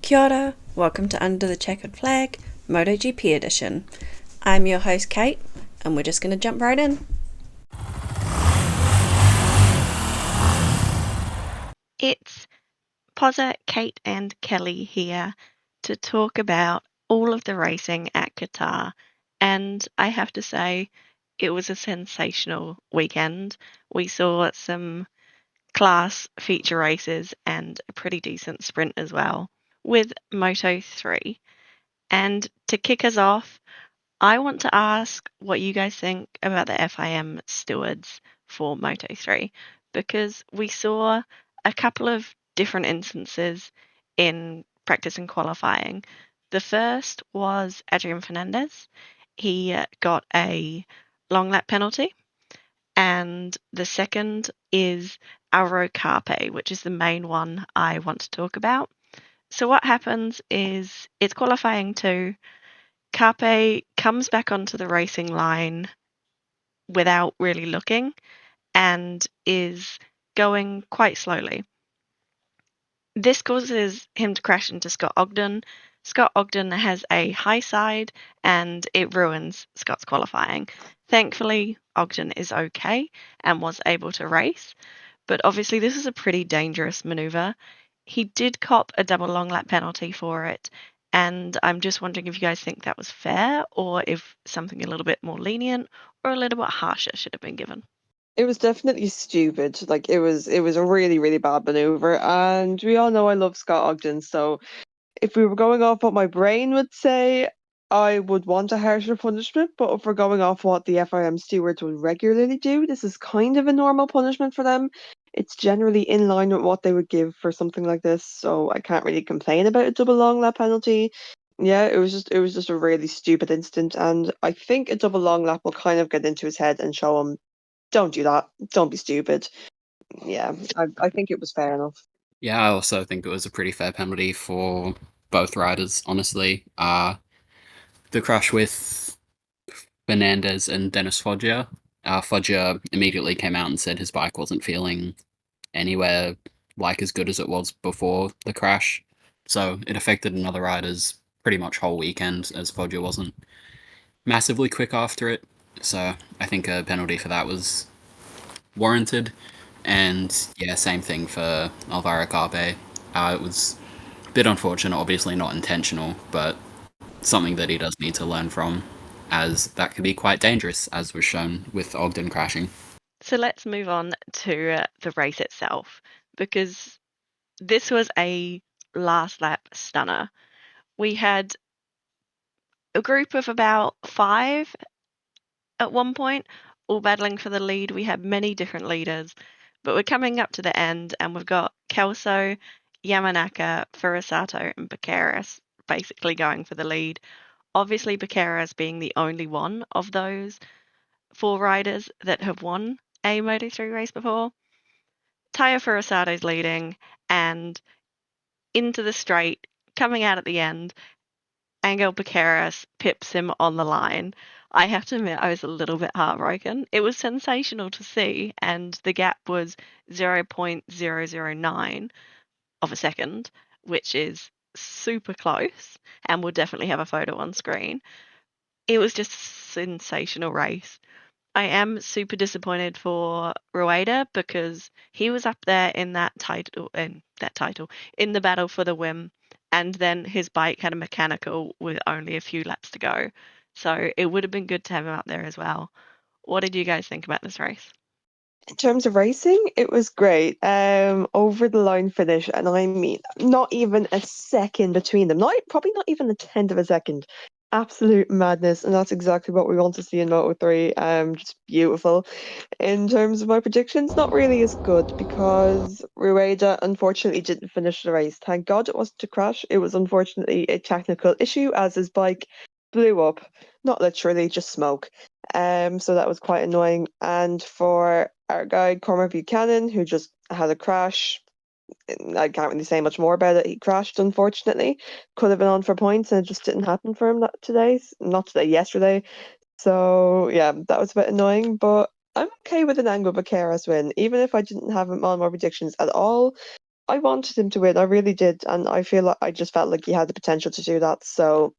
Kia ora, welcome to Under the Checkered Flag, MotoGP edition. I'm your host Kate, and we're just going to jump right in. It's Pozza, Kate and Kelly here to talk about all of the racing at Qatar, and I have to say it was a sensational weekend. We saw some class feature races and a pretty decent sprint as well with Moto3. And to kick us off, I want to ask what you guys think about the FIM stewards for Moto3 because we saw a couple of different instances in practice and qualifying. The first was Adrian Fernandez. He got a long lap penalty, and the second is Auro Carpe, which is the main one I want to talk about. So what happens is it's qualifying two. Carpe comes back onto the racing line without really looking and is going quite slowly. This causes him to crash into Scott Ogden. Scott Ogden has a high side and it ruins Scott's qualifying. Thankfully, Ogden is okay and was able to race, but obviously this is a pretty dangerous maneuver. He did cop a double long lap penalty for it, and I'm just wondering if you guys think that was fair or if something a little bit more lenient or a little bit harsher should have been given. It was definitely stupid. Like it was a really, really bad maneuver. And we all know I love Scott Ogden, so if we were going off what my brain would say, I would want a harsher punishment. But if we're going off what the FIM stewards would regularly do, this is kind of a normal punishment for them. It's generally in line with what they would give for something like this, so I can't really complain about a double long lap penalty. Yeah, it was just a really stupid incident, and I think a double long lap will kind of get into his head and show him, don't do that, don't be stupid. Yeah, I think it was fair enough. Yeah, I also think it was a pretty fair penalty for both riders, honestly. The crash with Fernandez and Dennis Foggia. Foggia immediately came out and said his bike wasn't feeling anywhere like as good as it was before the crash. So it affected another rider's pretty much whole weekend, as Foggia wasn't massively quick after it. So I think a penalty for that was warranted. And yeah, same thing for Alvaro Carpe. It was a bit unfortunate, obviously not intentional, but something that he does need to learn from, as that could be quite dangerous, as was shown with Ogden crashing. So let's move on to the race itself because this was a last lap stunner. We had a group of about five at one point, all battling for the lead. We had many different leaders, but we're coming up to the end and we've got Kelso, Yamanaka, Furusato, and Bacaris basically going for the lead. Obviously, Bacaris being the only one of those four riders that have won a Moto3 race before. Taya Furusato's leading and into the straight, coming out at the end, Angel Bacaris pips him on the line. I have to admit, I was a little bit heartbroken. It was sensational to see, and the gap was 0.009 of a second, which is super close, and we'll definitely have a photo on screen. It was just a sensational race. I am super disappointed for Rueda because he was up there in in the battle for the win, and then his bike had a mechanical with only a few laps to go. So it would have been good to have him up there as well. What did you guys think about this race? In terms of racing, it was great. Over the line finish, and I mean, not even a second between them. Probably not even a tenth of a second. Absolute madness, and that's exactly what we want to see in Moto3. Just beautiful. In terms of my predictions, not really as good because Rueda unfortunately didn't finish the race. Thank God it wasn't a crash. It was unfortunately a technical issue as his bike blew up. Not literally, just smoke. So that was quite annoying. And for our guy Cormac Buchanan, who just had a crash, I can't really say much more about it. He crashed, unfortunately. Could have been on for points, and it just didn't happen for him not today, yesterday. So yeah, that was a bit annoying, but I'm okay with an Anglo Bacaras win, even if I didn't have him on my predictions at all. I wanted him to win. I really did, and I feel like I just felt like he had the potential to do that. So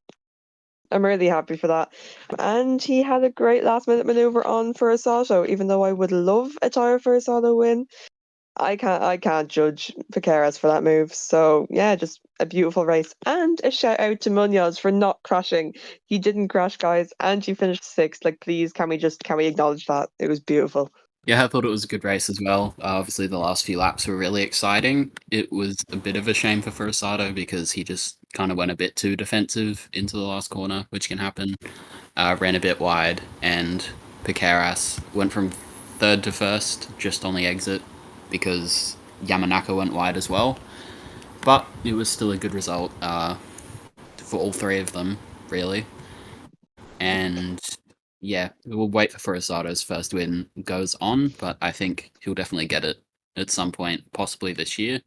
I'm really happy for that. And he had a great last minute maneuver on Furusato, even though I would love a Taro Furusato win. I can't judge Piqueras for that move. So yeah, just a beautiful race. And a shout out to Munoz for not crashing. He didn't crash, guys, and he finished sixth. Like, please, can we acknowledge that? It was beautiful. Yeah, I thought it was a good race as well. Obviously, the last few laps were really exciting. It was a bit of a shame for Furusato because he just kind of went a bit too defensive into the last corner, which can happen. Ran a bit wide, and Piqueras went from third to first just on the exit because Yamanaka went wide as well. But it was still a good result for all three of them, really. And yeah, we'll wait for Furusato's first win goes on, but I think he'll definitely get it at some point, possibly this year.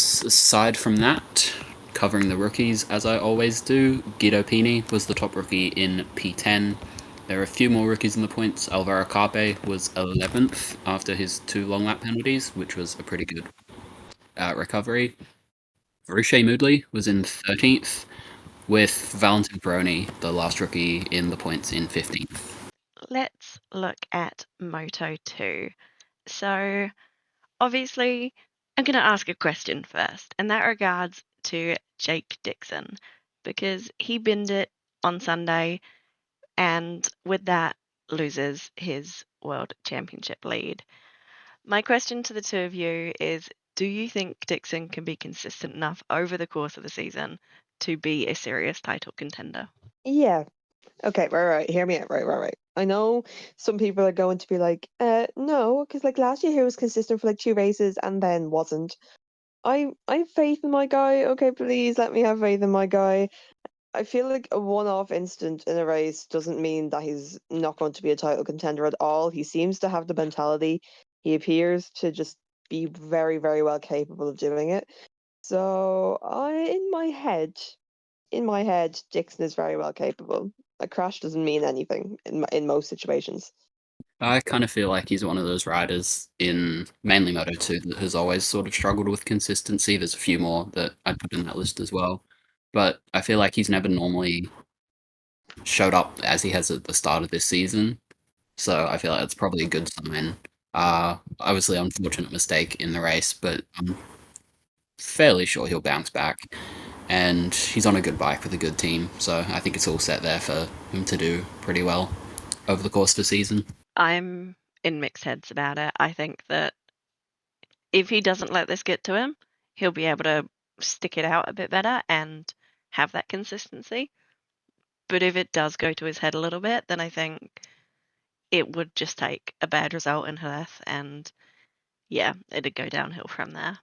Aside from that, covering the rookies as I always do, Guido Pini was the top rookie in P10. There are a few more rookies in the points. Alvaro Carpe was 11th after his 2 long lap penalties, which was a pretty good recovery. Veruche Moodley was in 13th, with Valentin Peroni, the last rookie in the points, in 15th. Let's look at Moto 2. So, obviously, I'm going to ask a question first, and that regards to Jake Dixon, because he binned it on Sunday, and with that, loses his World Championship lead. My question to the two of you is, do you think Dixon can be consistent enough over the course of the season to be a serious title contender? Yeah. Okay, right. Hear me out. Right. I know some people are going to be like, no, because like last year he was consistent for like 2 races and then wasn't. I have faith in my guy. Okay, please let me have faith in my guy. I feel like a one-off incident in a race doesn't mean that he's not going to be a title contender at all. He seems to have the mentality. He appears to just be very, very well capable of doing it. So in my head, Dixon is very well capable. A crash doesn't mean anything in most situations. I kind of feel like he's one of those riders in mainly Moto2 that has always sort of struggled with consistency. There's a few more that I'd put in that list as well. But I feel like he's never normally showed up as he has at the start of this season. So I feel like that's probably a good sign. Obviously, unfortunate mistake in the race, but I'm fairly sure he'll bounce back. And he's on a good bike with a good team, so I think it's all set there for him to do pretty well over the course of the season. I'm in mixed heads about it. I think that if he doesn't let this get to him, he'll be able to stick it out a bit better and have that consistency. But if it does go to his head a little bit, then I think it would just take a bad result in Jerez, and yeah, it'd go downhill from there.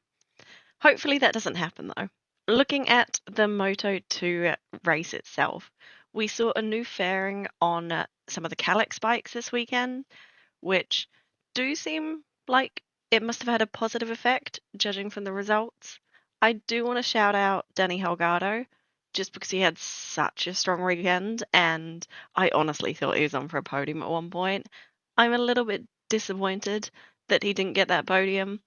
Hopefully that doesn't happen though. Looking at the Moto2 race itself, we saw a new fairing on some of the Calyx bikes this weekend, which do seem like it must have had a positive effect, judging from the results. I do want to shout out Danny Holgado, just because he had such a strong weekend, and I honestly thought he was on for a podium at one point. I'm a little bit disappointed that he didn't get that podium.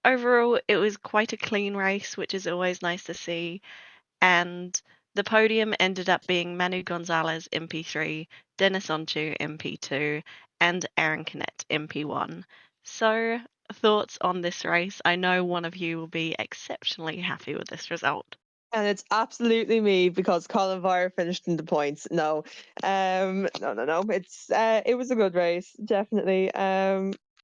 Overall, it was quite a clean race, which is always nice to see, and the podium ended up being Manu Gonzalez MP3, Dennis Onchu MP2, and Aaron Canet MP1. So, thoughts on this race? I know one of you will be exceptionally happy with this result. And it's absolutely me because Colin Vire finished in the points. No, no. It was a good race, definitely.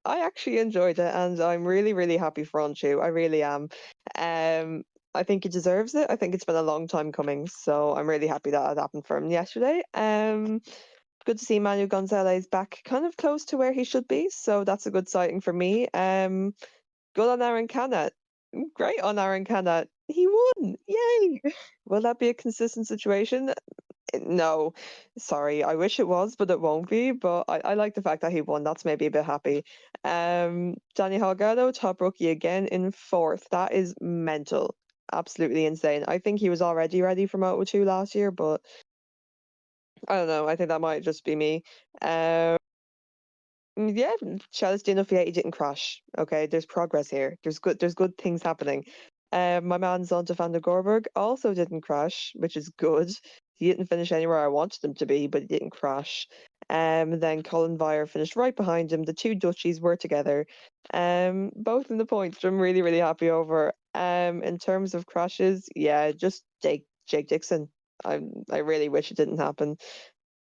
I actually enjoyed it, and I'm really, really happy for Onchu. I really am. I think he deserves it. I think it's been a long time coming, so I'm really happy that it happened for him yesterday. Good to see Manu Gonzalez back, kind of close to where he should be. So that's a good sighting for me. Good on Aaron Canet. Great on Aaron Canet. He won. Yay. Will that be a consistent situation? No. Sorry. I wish it was, but it won't be. But I like the fact that he won. That's maybe a bit happy. Danny Holgado, top rookie again in fourth. That is mental. Absolutely insane. I think he was already ready for Moto2 last year, but I don't know. I think that might just be me. yeah, Celestino Vietti didn't crash. Okay, there's progress here. There's good things happening. My man Zonta van der Gorberg also didn't crash, which is good. He didn't finish anywhere I wanted him to be, but he didn't crash. Then Colin Vire finished right behind him. The two Dutchies were together. Both in the points, which I'm really, really happy over. In terms of crashes, yeah, just Jake Dixon. I really wish it didn't happen.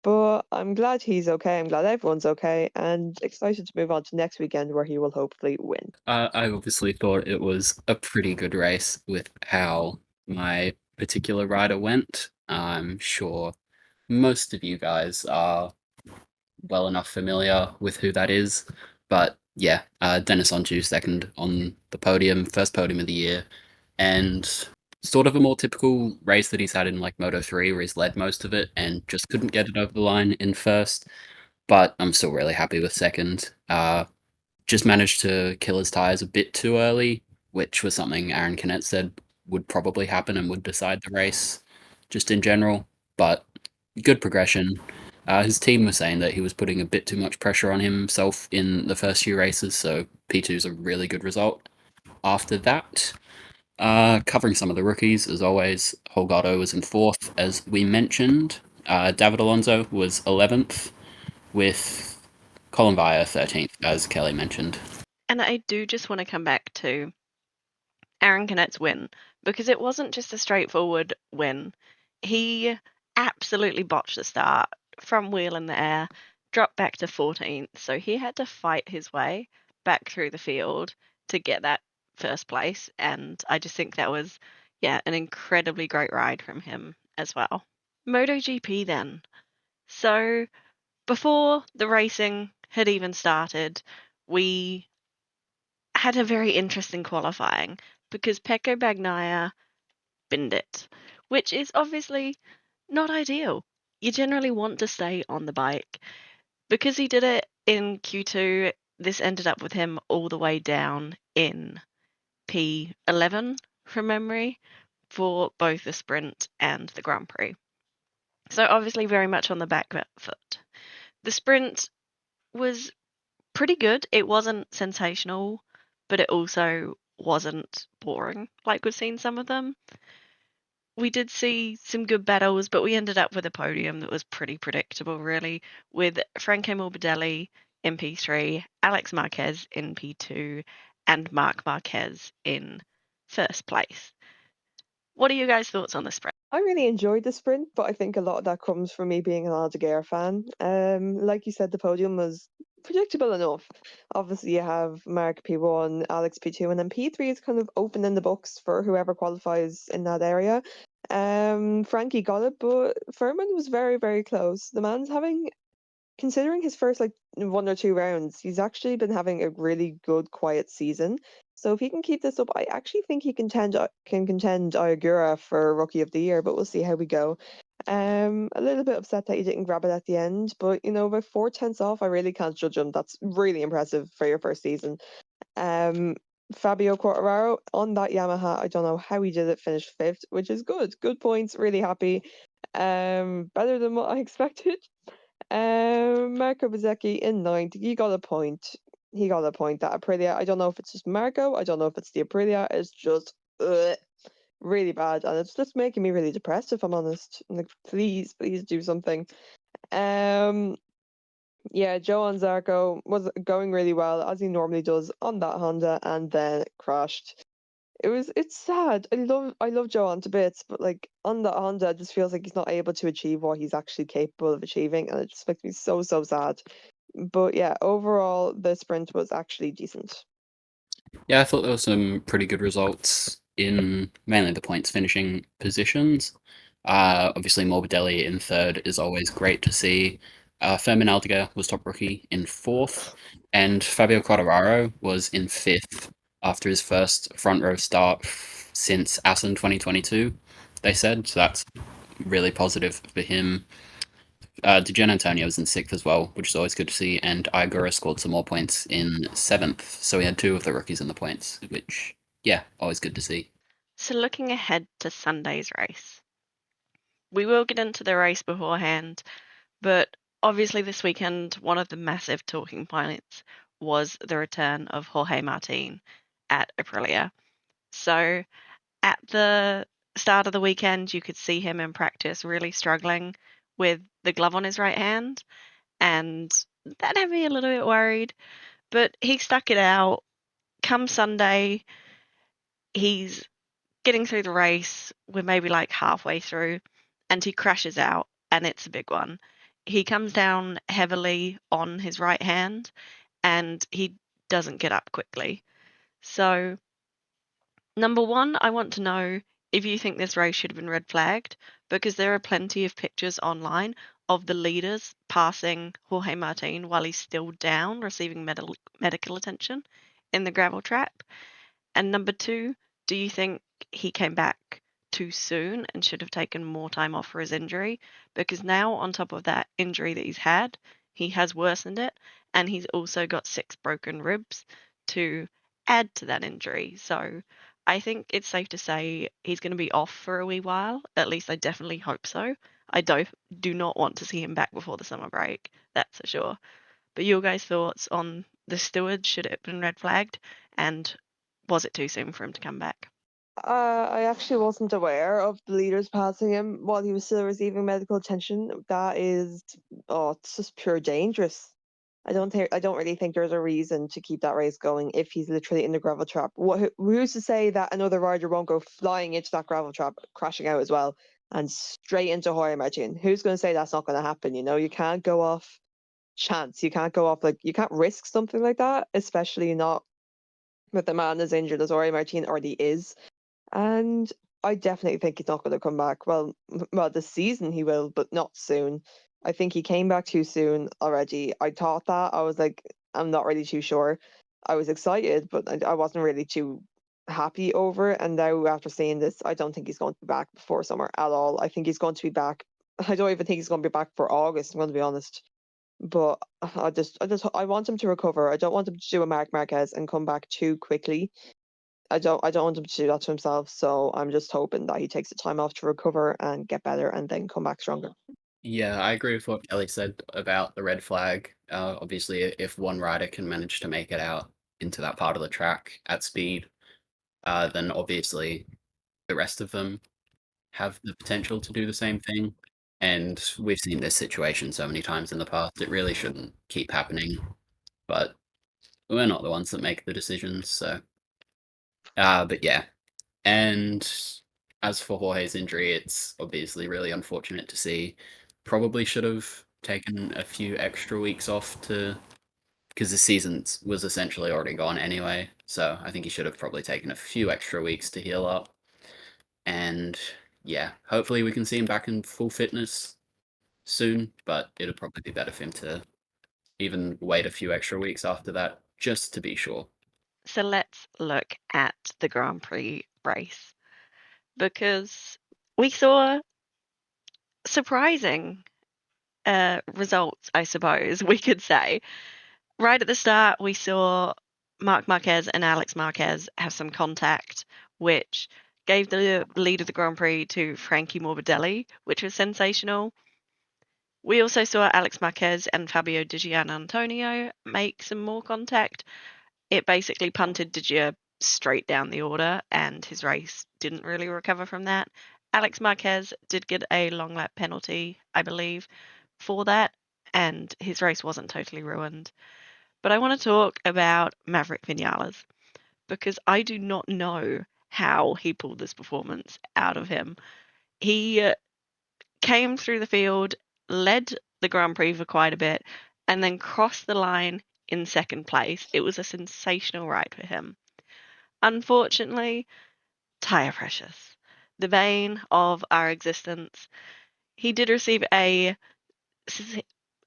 But I'm glad he's okay. I'm glad everyone's okay, and excited to move on to next weekend where he will hopefully win. I obviously thought it was a pretty good race with how my particular rider went. I'm sure most of you guys are well enough familiar with who that is. But yeah, Dennis Onju second on the podium, first podium of the year, and sort of a more typical race that he's had in like Moto3 where he's led most of it and just couldn't get it over the line in first. But I'm still really happy with second. Just managed to kill his tires a bit too early, which was something Aaron Canet said would probably happen and would decide the race just in general. But good progression. His team was saying that he was putting a bit too much pressure on himself in the first few races, so P2 is a really good result. After that, covering some of the rookies, as always, Holgado was in fourth, as we mentioned. David Alonso was 11th, with Colin Vire 13th, as Kelly mentioned. And I do just want to come back to Aaron Canet's win, because it wasn't just a straightforward win. He absolutely botched the start, front wheel in the air, dropped back to 14th, so he had to fight his way back through the field to get that first place, and I just think that was, yeah, an incredibly great ride from him as well. MotoGP then. So before the racing had even started, we had a very interesting qualifying because Pecco Bagnaia binned it, which is obviously not ideal. You generally want to stay on the bike. Because he did it in Q2, this ended up with him all the way down in P11 from memory for both the sprint and the Grand Prix. So obviously very much on the back foot. The sprint was pretty good. It wasn't sensational, but it also wasn't boring like we've seen some of them. We did see some good battles, but we ended up with a podium that was pretty predictable, really, with Franco Morbidelli in P3, Alex Marquez in P2, and Marc Marquez in first place. What are you guys' thoughts on the sprint? I really enjoyed the sprint, but I think a lot of that comes from me being an Aldeguer fan. Like you said, the podium was predictable enough. Obviously, you have Mark P1, Alex P2, and then P3 is kind of open in the books for whoever qualifies in that area. Frankie got it, but Furman was very, very close. The man's having, considering his first like 1 or 2 rounds, he's actually been having a really good, quiet season. So if he can keep this up, I actually think he can contend Ayagura for Rookie of the Year, but we'll see how we go. A little bit upset that he didn't grab it at the end, but about 4 tenths off, I really can't judge him. That's really impressive for your first season. Fabio Quartararo on that Yamaha, I don't know how he did it, finished fifth, which is good. Good points, really happy. Better than what I expected. Marco Bezzecchi in ninth. He got a point. He got a point. That Aprilia, I don't know if it's just Marco. I don't know if it's the Aprilia. It's just really bad, and it's just making me really depressed. If I'm honest, like, please do something. Yeah, Johan Zarco was going really well as he normally does on that Honda, and then crashed. It's sad. I love Johan to bits, but like on that Honda, it just feels like he's not able to achieve what he's actually capable of achieving, and it just makes me so sad. But yeah, overall the sprint was actually decent. Yeah, I thought there were some pretty good results in mainly the points finishing positions. Obviously, Morbidelli in third is always great to see. Fermin Aldeguer was top rookie in fourth, and Fabio Quartararo was in fifth after his first front row start since Assen 2022, they said. So that's really positive for him. Gian Antonio was in sixth as well, which is always good to see, and Igura scored some more points in seventh, so we had 2 of the rookies in the points, which, yeah, always good to see. So looking ahead to Sunday's race, we will get into the race beforehand, but obviously this weekend, one of the massive talking points was the return of Jorge Martin at Aprilia. So at the start of the weekend, you could see him in practice really struggling with the glove on his right hand, and that had me a little bit worried. But he stuck it out. Come Sunday, he's getting through the race. We're maybe like halfway through, and he crashes out, and it's a big one. He comes down heavily on his right hand, and he doesn't get up quickly. So, number one, I want to know if you think this race should have been red flagged, because there are plenty of pictures online of the leaders passing Jorge Martin while he's still down, receiving medical attention in the gravel trap. And number two, do you think he came back too soon and should have taken more time off for his injury? Because now, on top of that injury that he's had, he has worsened it, and he's also got 6 broken ribs to add to that injury. So I think it's safe to say he's going to be off for a wee while. At least I definitely hope so. I do not want to see him back before the summer break, that's for sure. But your guys' thoughts on the steward, should it have been red flagged? And was it too soon for him to come back? I actually wasn't aware of the leaders passing him while he was still receiving medical attention. That is, oh, it's just pure dangerous. I don't really think there's a reason to keep that race going if he's literally in the gravel trap. Who's to say that another rider won't go flying into that gravel trap, crashing out as well, and straight into Jorge Martin? Who's going to say that's not going to happen? You can't go off chance. You can't go off you can't risk something like that, especially not with the man as injured as Jorge Martin already is. And I definitely think he's not going to come back. Well, this season he will, but not soon. I think he came back too soon already. I thought that. I was like, I'm not really too sure. I was excited, but I wasn't really too happy over it. And now, after seeing this, I don't think he's going to be back before summer at all. I think he's going to be back. I don't even think he's going to be back for August, I'm going to be honest. But I want him to recover. I don't want him to do a Marc Marquez and come back too quickly. I don't want him to do that to himself. So I'm just hoping that he takes the time off to recover and get better and then come back stronger. Yeah, I agree with what Ellie said about the red flag. Obviously, if one rider can manage to make it out into that part of the track at speed, then obviously the rest of them have the potential to do the same thing. And we've seen this situation so many times in the past. It really shouldn't keep happening, but we're not the ones that make the decisions. So, but yeah. And as for Jorge's injury, it's obviously really unfortunate to see. Probably should have taken a few extra weeks off because the season was essentially already gone anyway. So I think he should have probably taken a few extra weeks to heal up. And yeah, hopefully we can see him back in full fitness soon, but it'll probably be better for him to even wait a few extra weeks after that, just to be sure. So let's look at the Grand Prix race, because we saw surprising results, I suppose we could say. Right at the start, we saw Marc Marquez and Alex Marquez have some contact, which gave the lead of the Grand Prix to Frankie Morbidelli, which was sensational. We also saw Alex Marquez and Fabio Di Giannantonio make some more contact. It basically punted Di Gia straight down the order, and his race didn't really recover from that. Alex Marquez did get a long lap penalty, I believe, for that, and his race wasn't totally ruined. But I want to talk about Maverick Vinales, because I do not know how he pulled this performance out of him. He came through the field, led the Grand Prix for quite a bit, and then crossed the line in second place. It was a sensational ride for him. Unfortunately, tyre pressures, the bane of our existence. He did receive I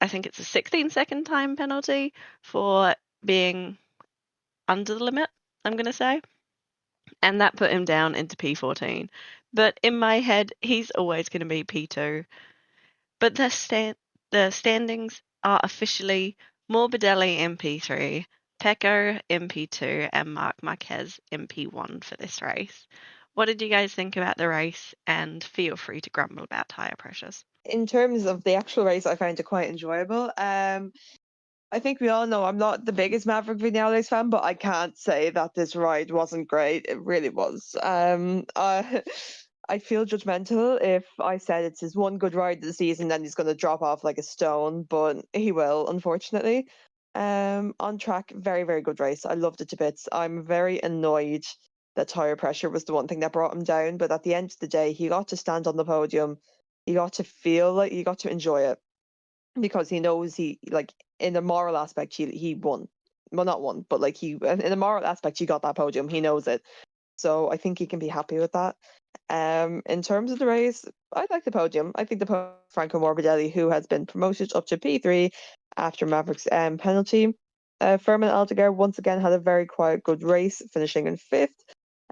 think it's a 16-second time penalty for being under the limit, I'm going to say. And that put him down into P14. But in my head, he's always going to be P2. But the standings are officially Morbidelli in P3, Pecco in P2, and Marc Marquez in P1 for this race. What did you guys think about the race? And feel free to grumble about tyre pressures. In terms of the actual race, I found it quite enjoyable. I think we all know I'm not the biggest Maverick Vinales fan, but I can't say that this ride wasn't great. It really was. I feel judgmental if I said it's his one good ride of the season, then he's going to drop off like a stone, but he will, unfortunately. On track, very, very good race. I loved it to bits. I'm very annoyed that tire pressure was the one thing that brought him down, but at the end of the day, he got to stand on the podium. He got to feel like he got to enjoy it because he knows he like in a moral aspect he won. Well, not won, but like he in a moral aspect he got that podium. He knows it, so I think he can be happy with that. In terms of the race, I like the podium. I think the Franco Morbidelli, who has been promoted up to P3 after Maverick's penalty. Furman Aldegar once again had a very quiet, good race, finishing in fifth.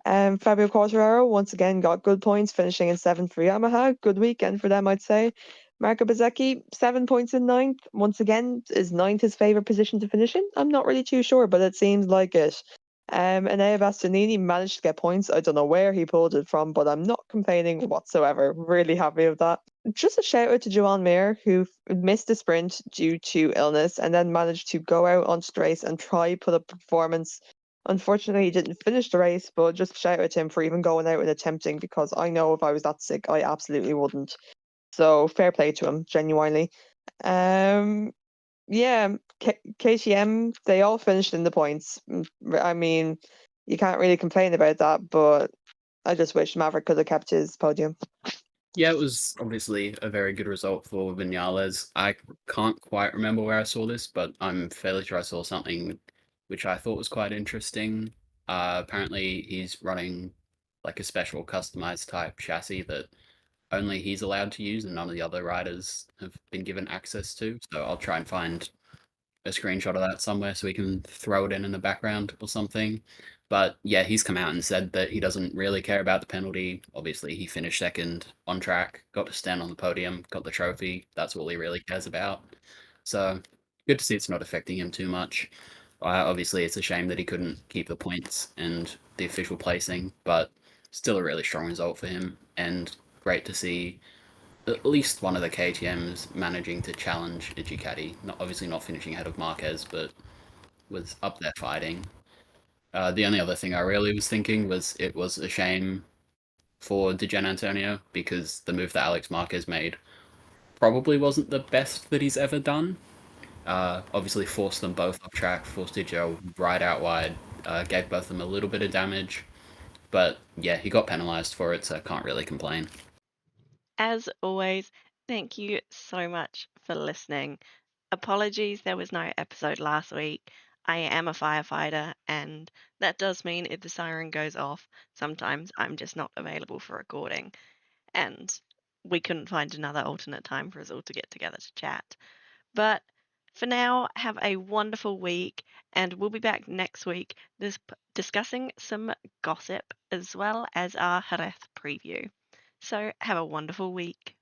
Fabio Quartararo once again got good points, finishing in seventh for Yamaha. Good weekend for them, I'd say. Marco Bezzecchi, 7 points in ninth. Once again, is ninth his favourite position to finish in? I'm not really too sure, but it seems like it. Enea Bastianini managed to get points. I don't know where he pulled it from, but I'm not complaining whatsoever. Really happy with that. Just a shout out to Joan Mir, who missed the sprint due to illness and then managed to go out onto the race and try put up performance. Unfortunately, he didn't finish the race, but just shout out to him for even going out and attempting, because I know if I was that sick, I absolutely wouldn't. So fair play to him, genuinely. Yeah, KTM, they all finished in the points. I mean, you can't really complain about that, but I just wish Maverick could have kept his podium. Yeah, it was obviously a very good result for Vinales. I can't quite remember where I saw this, but I'm fairly sure I saw something which I thought was quite interesting. Apparently, he's running like a special customized type chassis that only he's allowed to use and none of the other riders have been given access to. So I'll try and find a screenshot of that somewhere so we can throw it in the background or something. But yeah, he's come out and said that he doesn't really care about the penalty. Obviously, he finished second on track, got to stand on the podium, got the trophy. That's all he really cares about. So good to see it's not affecting him too much. Obviously, it's a shame that he couldn't keep the points and the official placing, but still a really strong result for him, and great to see at least one of the KTMs managing to challenge a Ducati. Obviously not finishing ahead of Marquez, but was up there fighting. The only other thing I really was thinking was it was a shame for Dijan Antonio, because the move that Alex Marquez made probably wasn't the best that he's ever done. Obviously forced them both off track, forced Dijo right out wide, gave both of them a little bit of damage. But yeah, he got penalised for it, so I can't really complain. As always, thank you so much for listening. Apologies, there was no episode last week. I am a firefighter, and that does mean if the siren goes off, sometimes I'm just not available for recording. And we couldn't find another alternate time for us all to get together to chat. But for now, have a wonderful week, and we'll be back next week discussing some gossip as well as our Jerez preview. So have a wonderful week.